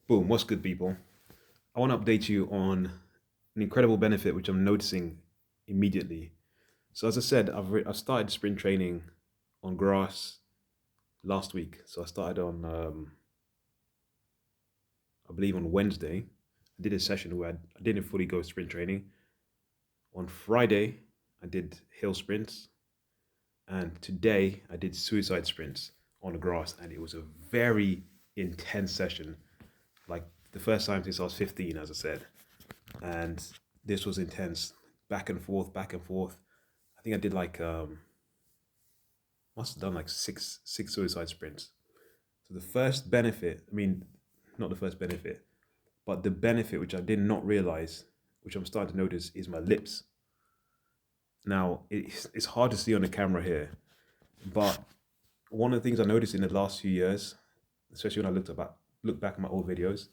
Boom, what's good, people? I want to update you on an incredible benefit which I'm noticing immediately. So, as I said, I started sprint training on grass last week. So, I started on, I believe, on Wednesday. I did a session where I didn't fully go sprint training. On Friday, I did hill sprints. And today, I did suicide sprints on the grass. And it was a very intense session. Like the first time since I was 15, as I said. And this was intense, back and forth, back and forth. I think I did like must have done like six suicide sprints. So the first benefit, I mean, not the first benefit, but the benefit which I did not realize, which I'm starting to notice, is my lips. Now it's hard to see on the camera here, but one of the things I noticed in the last few years, especially when I look back at my old videos,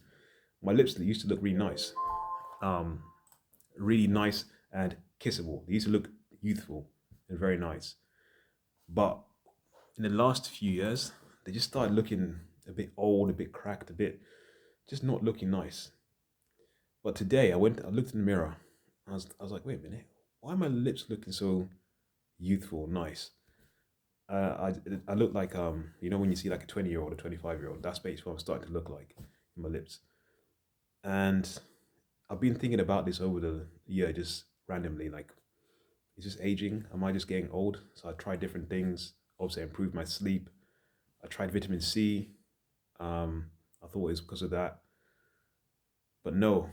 my lips used to look really nice. Um, really nice and kissable. They used to look youthful and very nice. But in the last few years, they just started looking a bit old, a bit cracked, a bit just not looking nice. But today I looked in the mirror. I was like, wait a minute, why are my lips looking so youthful, nice? I look like when you see like a 20-year-old, a 25-year-old. That's basically what I'm starting to look like in my lips. And I've been thinking about this over the year, just randomly, like, is this aging? Am I just getting old? So I tried different things. Obviously, I improved my sleep. I tried vitamin C. Um, I thought it was because of that, but no.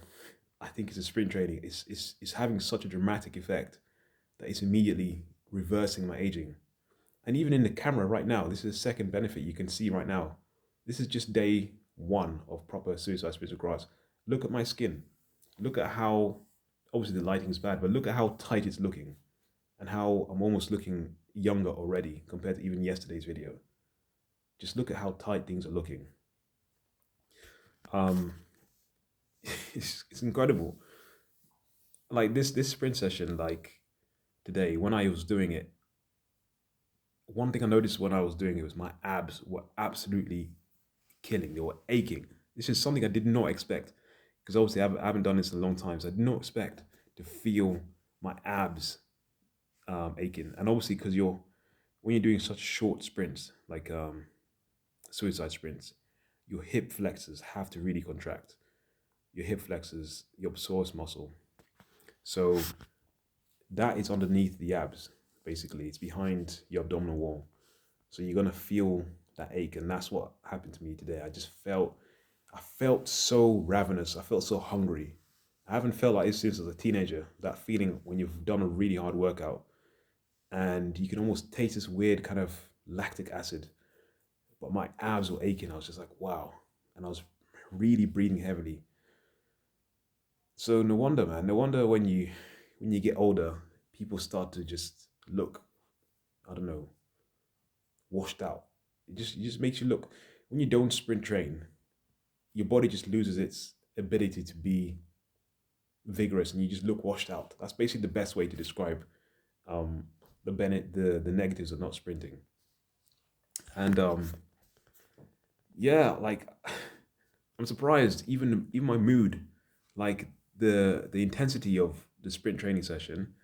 I think it's a sprint training. It's having such a dramatic effect that it's immediately reversing my aging. And even in the camera right now, this is the second benefit you can see right now. This is just day one of proper suicide spiritual grass. Look at my skin. Look at how, obviously the lighting is bad, but look at how tight it's looking and how I'm almost looking younger already compared to even yesterday's video. Just look at how tight things are looking. Um, it's incredible. Like this sprint session, like today when I was doing it, one thing I noticed when I was doing it was my abs were absolutely killing. They were aching. This is something I did not expect because obviously I haven't done this in a long time, so I did not expect to feel my abs aching. And obviously, because when you're doing such short sprints, like suicide sprints, your hip flexors have to really contract. Your hip flexors, your psoas muscle. So that is underneath the abs, basically. It's behind your abdominal wall. So you're gonna feel that ache, and that's what happened to me today. I felt so ravenous. I felt so hungry. I haven't felt like this since I was a teenager. That feeling when you've done a really hard workout and you can almost taste this weird kind of lactic acid. But my abs were aching. I was just like, wow. And I was really breathing heavily. So no wonder, man. No wonder when you get older, people start to just look, I don't know, washed out. It just makes you look when you don't sprint train, your body just loses its ability to be vigorous and you just look washed out. That's basically the best way to describe um the negatives of not sprinting. And yeah, like I'm surprised even my mood, like the intensity of the sprint training session,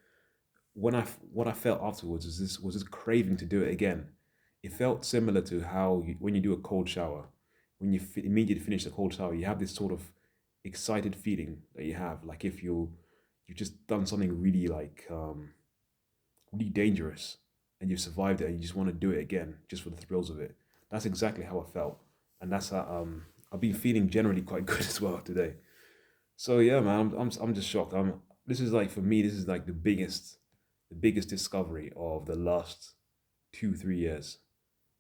what I felt afterwards is this craving to do it again. It felt similar to how when you do a cold shower, when you immediately finish the cold shower, you have this sort of excited feeling that you have, like if you've just done something really like really dangerous and you've survived it and you just want to do it again just for the thrills of it. That's exactly how I felt, and that's how I've been feeling generally quite good as well today. So yeah, man, I'm just shocked. This is like for me, this is like the biggest discovery of the last 2 3 years.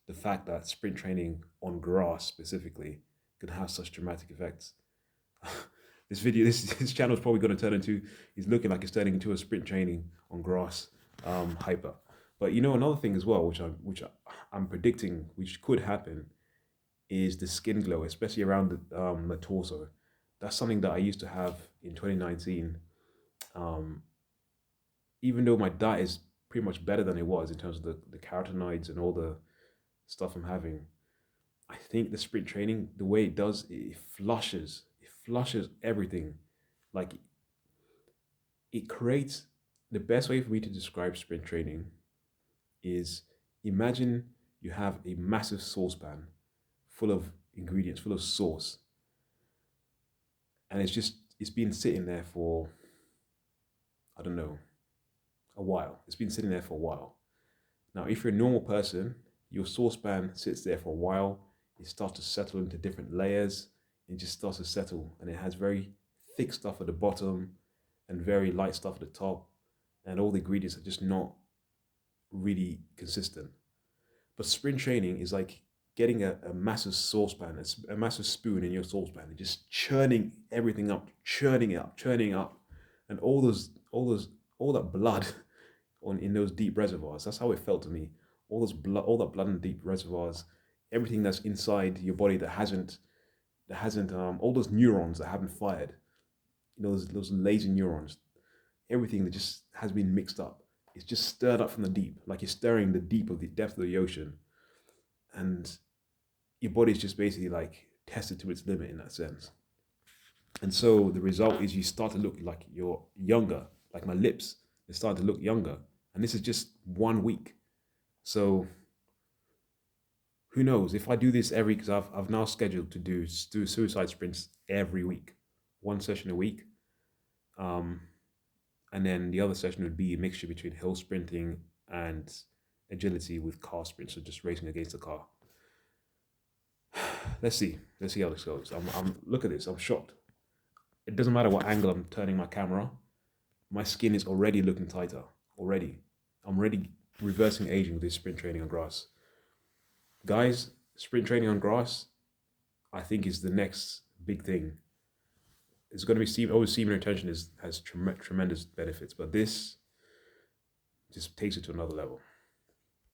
The fact that sprint training on grass specifically can have such dramatic effects. This channel is probably going to turn into is looking like it's turning into a sprint training on grass hyper. But another thing as well, I'm predicting, which could happen, is the skin glow, especially around the torso. That's something that I used to have in 2019. Um, Even though my diet is pretty much better than it was in terms of the carotenoids and all the stuff I'm having, I think the sprint training, the way it does, it flushes everything. Like it creates the best way for me to describe sprint training is imagine you have a massive saucepan full of ingredients, full of sauce, and it's been sitting there for I don't know a while. It's been sitting there for a while. Now, if you're a normal person, your saucepan sits there for a while. It starts to settle into different layers. It just starts to settle, and it has very thick stuff at the bottom and very light stuff at the top, and all the ingredients are just not really consistent. But sprint training is like getting a massive saucepan, a massive spoon in your saucepan, and just churning everything up, churning it up, churning it up, and all that blood on in those deep reservoirs. That's how it felt to me. All that blood in deep reservoirs, everything that's inside your body that hasn't all those neurons that haven't fired, those lazy neurons, everything that just has been mixed up. It's just stirred up from the deep, like you're stirring the depth of the ocean, and your body's just basically like tested to its limit in that sense. And so the result is you start to look like you're younger, like my lips, they start to look younger. And this is just 1 week. So who knows if I do this because I've now scheduled to do suicide sprints every week, one session a week. Um, and then the other session would be a mixture between hill sprinting and agility with car sprints, so just racing against the car. Let's see how this goes. I'm look at this. I'm shocked. It doesn't matter what angle I'm turning my camera. My skin is already looking tighter. Already, I'm already reversing aging with this sprint training on grass. Guys, sprint training on grass, I think is the next big thing. It's going to be seam retention has tremendous benefits, but this just takes it to another level.